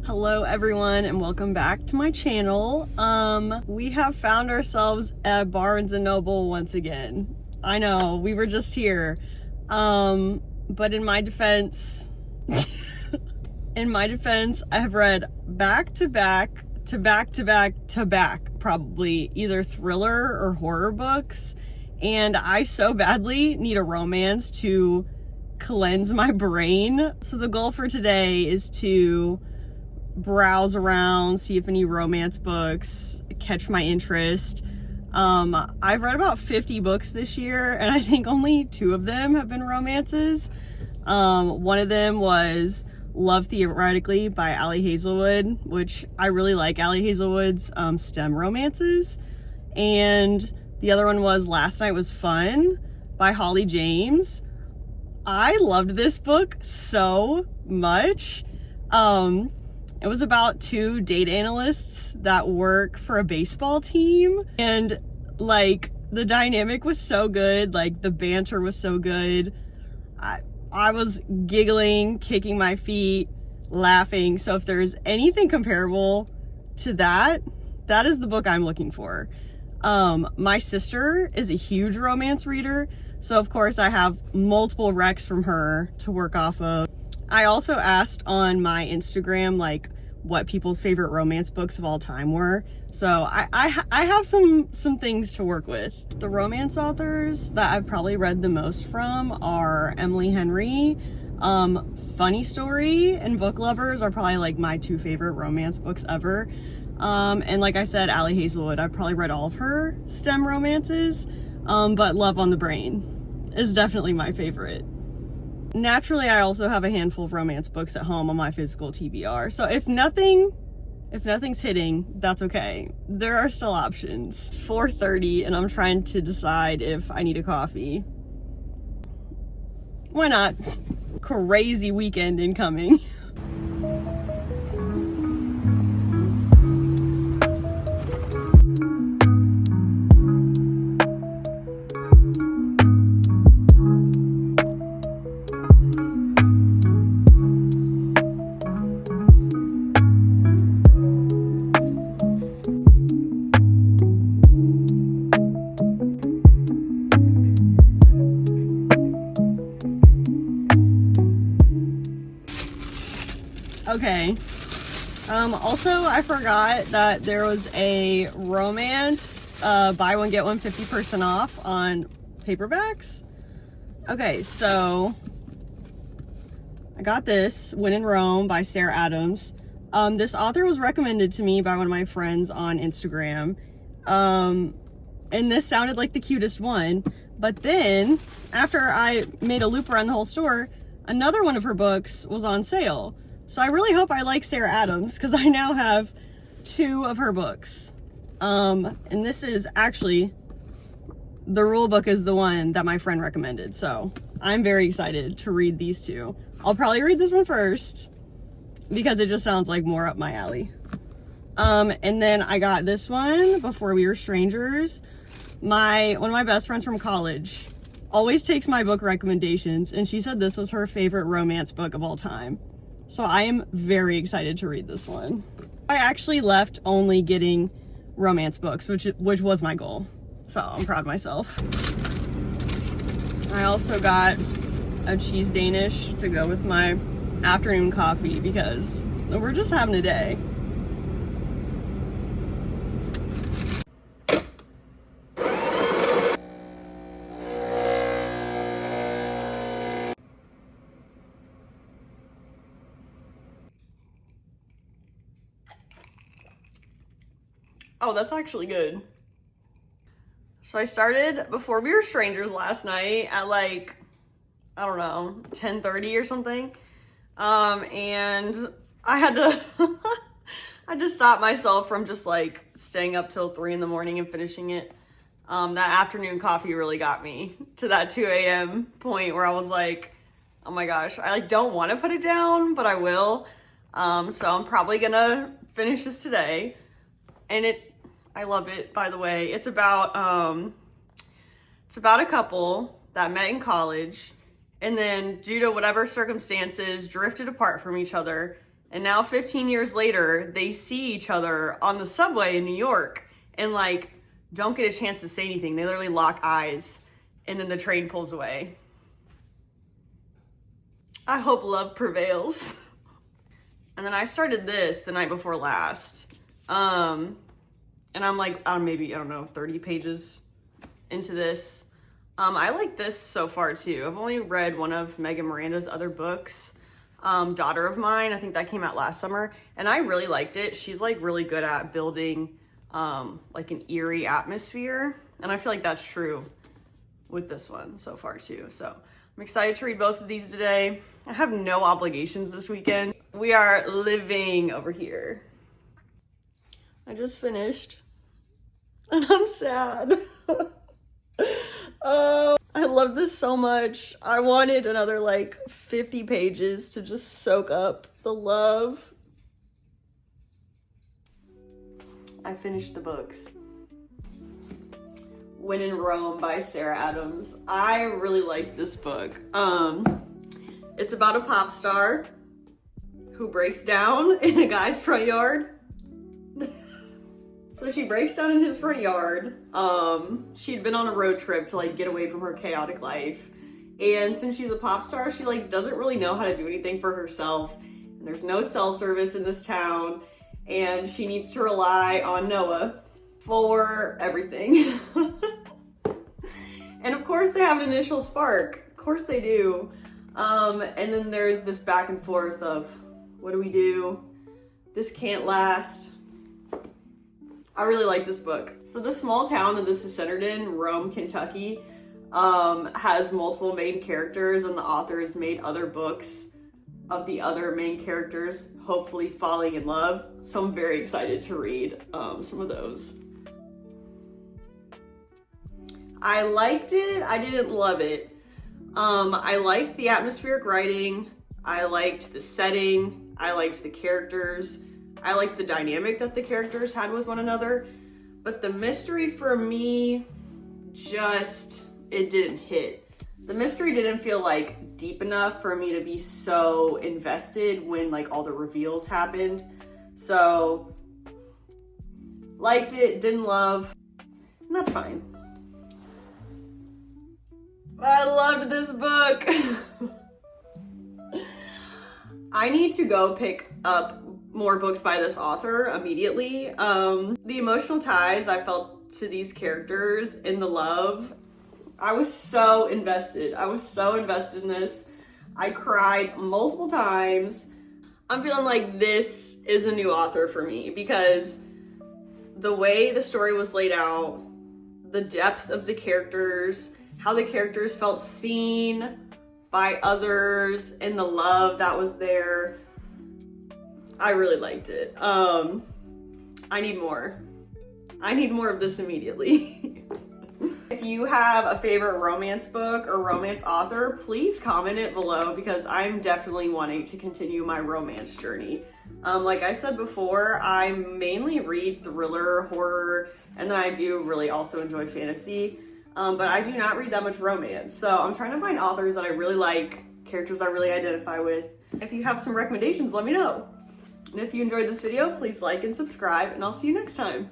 Hello everyone and welcome back to my channel. We have found ourselves at Barnes & Noble once again. I know, we were just here. But in my defense, I have read back to back, probably either thriller or horror books. And I so badly need a romance to cleanse my brain. So the goal for today is to browse around, see if any romance books catch my interest. I've read about 50 books this year, and I think only 2 of them have been romances. One of them was Love Theoretically by Ali Hazelwood, which I really like Ali Hazelwood's STEM romances. And the other one was Last Night Was Fun by Holly James. I loved this book so much. It was about 2 data analysts that work for a baseball team, and like the dynamic was so good, like the banter was so good. I was giggling, kicking my feet, laughing. So if there's anything comparable to that, that is the book I'm looking for. My sister is a huge romance reader, so of course I have multiple recs from her to work off of. I also asked on my Instagram like what people's favorite romance books of all time were, so I have some things to work with. The romance authors that I've probably read the most from are Emily Henry. Funny Story and Book Lovers are probably like my 2 favorite romance books ever. And like I said, Ali Hazelwood, I've probably read all of her STEM romances, but Love on the Brain is definitely my favorite. Naturally, I also have a handful of romance books at home on my physical TBR, so if nothing's hitting, that's okay. There are still options. It's 4:30 and I'm trying to decide if I need a coffee. Why not? Crazy weekend incoming. Okay. Also, I forgot that there was a romance, buy one, get one 50% off on paperbacks. Okay, so I got this, When in Rome by Sarah Adams. This author was recommended to me by one of my friends on Instagram. And this sounded like the cutest one. But then, after I made a loop around the whole store, another one of her books was on sale. So I really hope I like Sarah Adams, because I now have 2 of her books. And this is actually, the rule book is the one that my friend recommended. So I'm very excited to read these 2. I'll probably read this one first, because it just sounds like more up my alley. And then I got this one, Before We Were Strangers. One of my best friends from college always takes my book recommendations, and she said this was her favorite romance book of all time. So I am very excited to read this one. I actually left only getting romance books, which was my goal. So I'm proud of myself. I also got a cheese Danish to go with my afternoon coffee, because we're just having a day. Oh, that's actually good. So I started Before We Were Strangers last night at like, I don't know, 10:30 or something. And I had to I just stop myself from just like staying up till 3 in the morning and finishing it. That afternoon coffee really got me to that 2 a.m. point where I was like, oh my gosh, I like don't want to put it down, but I will. So I'm probably gonna finish this today. And I love it, by the way. It's about a couple that met in college, and then due to whatever circumstances drifted apart from each other. And now 15 years later, they see each other on the subway in New York and like don't get a chance to say anything. They literally lock eyes and then the train pulls away. I hope love prevails. And then I started this the night before last. And I'm like, maybe, I don't know, 30 pages into this. I like this so far too. I've only read one of Miranda's other books, Daughter of Mine. I think that came out last summer, and I really liked it. She's like really good at building like an eerie atmosphere, and I feel like that's true with this one so far too. So I'm excited to read both of these today. I have no obligations this weekend. We are living over here. I just finished, and I'm sad. Oh, I love this so much. I wanted another like 50 pages to just soak up the love. I finished the books. When in Rome by Sarah Adams. I really liked this book. It's about a pop star who breaks down in a guy's front yard. So she breaks down in his front yard. She'd been on a road trip to like get away from her chaotic life. And since she's a pop star, she like doesn't really know how to do anything for herself. And there's no cell service in this town. And she needs to rely on Noah for everything. And of course they have an initial spark. Of course they do. And then there's this back and forth of, what do we do? This can't last. I really like this book. So the small town that this is centered in, Rome, Kentucky, has multiple main characters, and the author has made other books of the other main characters hopefully falling in love. So I'm very excited to read some of those. I liked it. I didn't love it. I liked the atmospheric writing. I liked the setting. I liked the characters. I liked the dynamic that the characters had with one another, but the mystery for me, it didn't hit. The mystery didn't feel like deep enough for me to be so invested when like all the reveals happened. So, liked it, didn't love, and that's fine. I loved this book. I need to go pick up more books by this author immediately. The emotional ties I felt to these characters and the love, I was so invested. I was so invested in this. I cried multiple times. I'm feeling like this is a new author for me because the way the story was laid out, the depth of the characters, how the characters felt seen by others, and the love that was there. I really liked it. I need more. I need more of this immediately. If you have a favorite romance book or romance author, please comment it below because I'm definitely wanting to continue my romance journey. Like I said before, I mainly read thriller, horror, and then I do really also enjoy fantasy. But I do not read that much romance. So I'm trying to find authors that I really like, characters I really identify with. If you have some recommendations, let me know. And if you enjoyed this video, please like and subscribe, and I'll see you next time.